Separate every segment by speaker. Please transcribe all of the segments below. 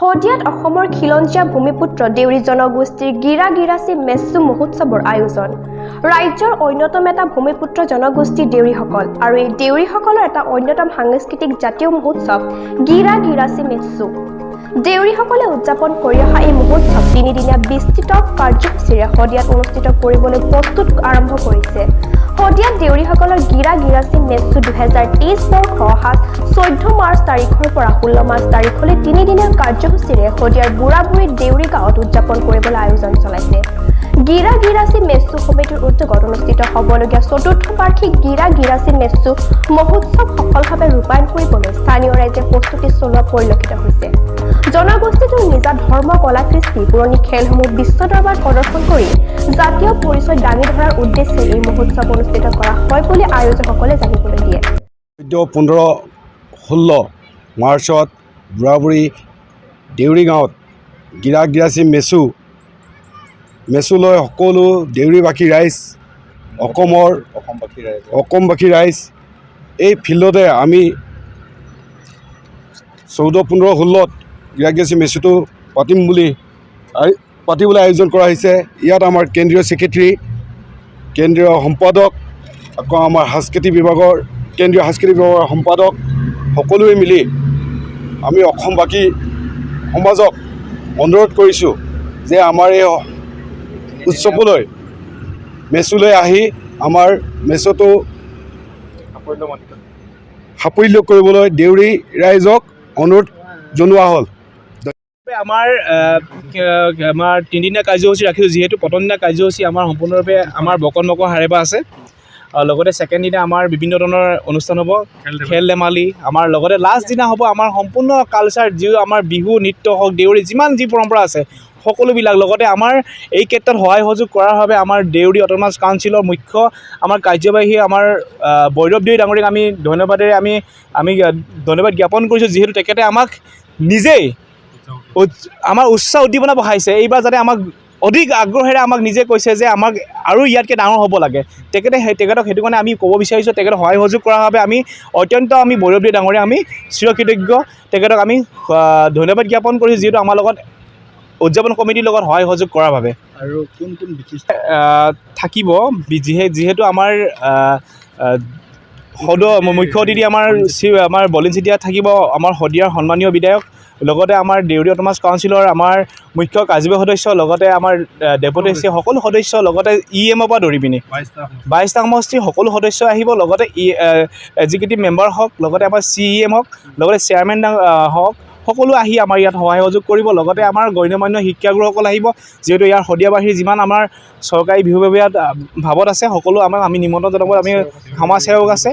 Speaker 1: শদিয়াত অসমৰ খিলঞ্জীয়া ভূমিপুত্ৰ দেউৰী জনগোষ্ঠীৰ গিৰা গিৰাচী মেচু মহোৎসৱৰ আয়োজন। ৰাজ্যৰ অন্যতম এটা ভূমিপুত্ৰ জনগোষ্ঠী দেউৰীসকল আৰু এই দেউৰীসকলৰ এটা অন্যতম সাংস্কৃতিক জাতীয় মহোৎসৱ গিৰা গিৰাচী মেচু। দেউৰীসকলে উদযাপন কৰি অহা এই মহোৎসৱ তিনিদিনীয়া বিস্তৃত কাৰ্যসূচীৰে শদিয়াত অনুষ্ঠিত কৰিবলৈ প্ৰস্তুত আৰম্ভ কৰিছে। শদিয়াত দেউৰীসকলৰ গিৰা গিৰাচী মেচু 2023 বৰ্ষ অহা 14 মাৰ্চ তাৰিখৰ পৰা 16 মাৰ্চ তাৰিখলৈ তিনিদিনীয়া কাৰ্যসূচীৰে শদিয়াৰ বুঢ়াবুঢ়ী দেউৰী গাঁৱত উদযাপন কৰিবলৈ আয়োজন চলাইছে। গিৰা গিৰাচী মেচু সমিতিৰ উদ্যোগত অনুষ্ঠিত হ'বলগীয়া চতুৰ্থ বাৰ্ষিক গিৰা গিৰাচী মেচু মহোৎসৱ সফলভাৱে ৰূপায়ণ কৰিবলৈ স্থানীয় ৰাইজে প্ৰস্তুতি চলোৱা পৰিলক্ষিত হৈছে। জনগোষ্ঠীটোৰ নিজা ধৰ্ম কলা কৃষ্টি পুৰণি খেলসমূহ বিশ্ব দৰবাৰত প্ৰদৰ্শন কৰি জাতীয় পৰিচয় দাঙি ধৰাৰ উদ্দেশ্যে এই মহোৎসৱ অনুষ্ঠিত কৰা হয় বুলি আয়োজকসকলে জানিবলৈ দিয়ে।
Speaker 2: 15-16 মাৰ্চত বুঢ়াবুঢ়ী দেউৰী গাঁৱত গিৰা গিৰাচী মেচুলৈ সকলো দেউৰীবাসী ৰাইজ অসমবাসী ৰাইজ এই ফিল্ডতে আমি 14-15-16ত গিৰা গিৰাচী মেচুটো পাতিবলৈ আয়োজন কৰা হৈছে। ইয়াত আমাৰ কেন্দ্ৰীয় ছেক্ৰেটাৰী, কেন্দ্ৰীয় সম্পাদক, আকৌ আমাৰ সাংস্কৃতিক বিভাগৰ সম্পাদক সকলোৱে মিলি আমি অসমবাসী সমাজক অনুৰোধ কৰিছোঁ যে আমাৰ এই উৎসৱলৈ মেচুলৈ আহি আমাৰ মেচুটো সাফল্য কৰিবলৈ দেউৰী ৰাইজক অনুৰোধ জনোৱা হ'ল।
Speaker 3: আমাৰ তিনিদিনীয়া কাৰ্যসূচী ৰাখিছোঁ, যিহেতু প্ৰথম দিনা কাৰ্যসূচী আমাৰ সম্পূৰ্ণৰূপে আমাৰ বকন হাৰেবা আছে। লগতে ছেকেণ্ড দিনা আমাৰ বিভিন্ন ধৰণৰ অনুষ্ঠান হ'ব, খেল ধেমালি। আমাৰ লগতে লাষ্ট দিনা হ'ব আমাৰ সম্পূৰ্ণ কালচাৰ, যি আমাৰ বিহু নৃত্য হওক, দেউৰী যিমান যি পৰম্পৰা আছে সকলোবিলাক। লগতে আমাৰ এই ক্ষেত্ৰত সহায় সহযোগ কৰাৰ বাবে আমাৰ দেউৰী অট'নমাছ কাউন্সিলৰ মুখ্য আমাৰ কাৰ্যবাহী আমাৰ বৈৰৱ দেউৰী ডাঙৰীক আমি ধন্যবাদেৰে আমি ধন্যবাদ জ্ঞাপন কৰিছোঁ, যিহেতু তেখেতে আমাক নিজেই আমাৰ উৎসাহ উদ্দীপনা বঢ়াইছে। এইবাৰ যাতে আমাক অধিক আগ্ৰহেৰে আমাক নিজে কৈছে যে আমাক আৰু ইয়াতকৈ ডাঙৰ হ'ব লাগে। তেখেতক সেইটো কাৰণে আমি ক'ব বিচাৰিছোঁ, তেখেতক সহায় সহযোগ কৰাৰ বাবে আমি বৈৰৱ দেউৰী ডাঙৰীয়া আমি চিৰকৃতজ্ঞ। তেখেতক আমি ধন্যবাদ জ্ঞাপন কৰিছোঁ, যিহেতু আমাৰ লগত উদযাপন কমিটিৰ লগত সহায় সহযোগ কৰাৰ বাবে।
Speaker 4: আৰু কোন বিশিষ্ট
Speaker 3: থাকিব, যিহেতু আমাৰ মুখ্য অতিথি আমাৰ বলিন চেতিয়া থাকিব, আমাৰ শদিয়াৰ সন্মানীয় বিধায়ক, লগতে আমাৰ দেউৰী অট'নমাছ কাউন্সিলৰ আমাৰ মুখ্য কাৰ্যবাহী সদস্য, লগতে আমাৰ ডেপুটেচি সকলো সদস্য, লগতে EMৰ পৰা ধৰি পিনি 22টা সমষ্টিৰ সকলো সদস্য আহিব, লগতে এক্সিকিউটিভ মেম্বাৰ হওক, লগতে আমাৰ CEM হওক, লগতে চেয়াৰমেন হওক, সকলো আহি আমাৰ ইয়াত সহায় সহযোগ কৰিব। লগতে আমাৰ গণ্যমান্য শিক্ষাগুৰুসকল আহিব, যিহেতু ইয়াৰ শদিয়াবাসীৰ যিমান আমাৰ চৰকাৰী বিভাগীয় ভাৱত আছে সকলো আমি নিমন্ত্ৰণ জনাব। আমি সমাজসেৱক আছে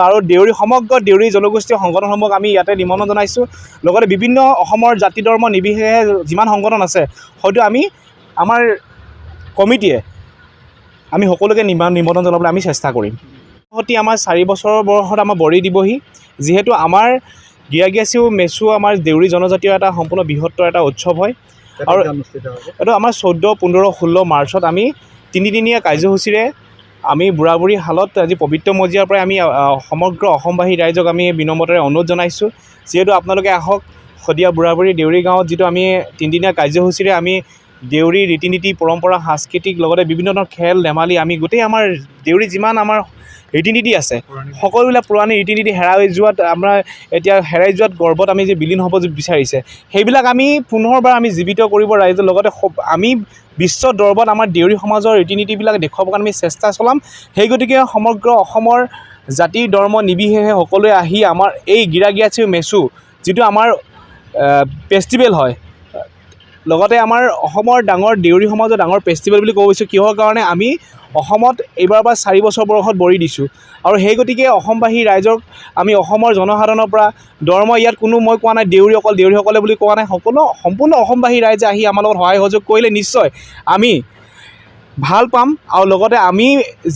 Speaker 3: আৰু সমগ্ৰ দেউৰী জনগোষ্ঠীয় সংগঠনসমূহক আমি ইয়াতে নিমন্ত্ৰণ জনাইছোঁ। লগতে বিভিন্ন অসমৰ জাতি ধৰ্ম নিৰ্বিশেষে যিমান সংগঠন আছে হয়তো আমাৰ কমিটিয়ে আমি সকলোকে নিমন্ত্ৰণ জনাবলৈ আমি চেষ্টা কৰিম। সতি আমাৰ 4 বছৰৰ বয়সত আমাৰ বৰি দিবহি, যিহেতু আমাৰ গিৰা গিৰাচী মেচু আমাৰ দেউৰী জনজাতীয় এটা সম্পূৰ্ণ বৃহত্তৰ এটা উৎসৱ হয়। আৰু এইটো আমাৰ 14-15-16 মাৰ্চত আমি তিনিদিনীয়া কাৰ্যসূচীৰে আমি বুঢ়াবুঢ়ী হালত আজি পবিত্ৰ মজিয়াৰ পৰাই আমি সমগ্ৰ অসমবাসী ৰাইজক আমি বিনম্ৰতাৰে অনুৰোধ জনাইছোঁ, যিহেতু আপোনালোকে আহক শদিয়া বুঢ়াবুঢ়ী দেউৰী গাঁৱত, যিটো আমি তিনিদিনীয়া কাৰ্যসূচীৰে আমি দেউৰী ৰীতি নীতি পৰম্পৰা সাংস্কৃতিক লগতে বিভিন্ন ধৰণৰ খেল ধেমালি আমি গোটেই আমাৰ দেউৰী যিমান আমাৰ ৰীতি নীতি আছে সকলোবিলাক পুৰণি ৰীতি নীতি হেৰাই যোৱাত গৰ্বত আমি যে বিলীন হ'ব বিচাৰিছে, সেইবিলাক আমি পুনৰবাৰ আমি জীৱিত কৰিব ৰাইজৰ লগতে আমি বিশ্ব দৰবাৰত আমাৰ দেউৰী সমাজৰ ৰীতি নীতিবিলাক দেখুৱাবৰ কাৰণে আমি চেষ্টা চলাম। সেই গতিকে সমগ্ৰ অসমৰ জাতি ধৰ্ম নিৰ্বিশেষে সকলোৱে আহি আমাৰ এই গিৰা গিৰাচী মেচু যিটো আমাৰ ফেষ্টিভেল হয়, লগতে আমাৰ অসমৰ ডাঙৰ দেউৰী সমাজৰ ডাঙৰ ফেষ্টিভেল বুলি ক'ব বিচাৰিছোঁ। কিহৰ কাৰণে আমি অসমত এইবাৰ পৰা 4 বছৰ বয়সত বৰি দিছোঁ, আৰু সেই গতিকে অসমবাসী ৰাইজক আমি অসমৰ জনসাধাৰণৰ পৰা ধৰ্ম ইয়াত কোনো মই কোৱা নাই অকল দেউৰীসকলে বুলি কোৱা নাই, সম্পূৰ্ণ অসমবাসী ৰাইজে আহি আমাৰ লগত সহায় সহযোগ কৰিলে নিশ্চয় আমি ভাল পাম। আৰু লগতে আমি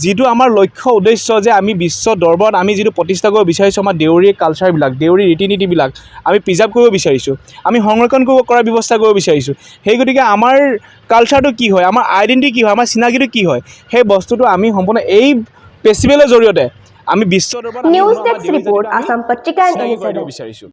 Speaker 3: যিটো আমাৰ লক্ষ্য উদ্দেশ্য যে আমি বিশ্ব দৰবাৰত আমি যিটো প্ৰতিষ্ঠা কৰিব বিচাৰিছোঁ, আমাৰ দেউৰী কালচাৰবিলাক, দেউৰী ৰীতি নীতিবিলাক আমি প্ৰিজাৰ্ভ কৰিব বিচাৰিছোঁ, আমি সংৰক্ষণ কৰাৰ ব্যৱস্থা কৰিব বিচাৰিছোঁ। সেই গতিকে আমাৰ কালচাৰটো কি হয়, আমাৰ আইডেণ্টিটি কি হয়, আমাৰ চিনাকিটো কি হয়, সেই বস্তুটো আমি সম্পূৰ্ণ এই ফেষ্টিভেলৰ জৰিয়তে আমি বিশ্ব দৰবাৰত
Speaker 1: নিউজ ডেস্ক ৰিপৰ্ট আসাম পত্ৰিকা
Speaker 3: বিচাৰিছোঁ।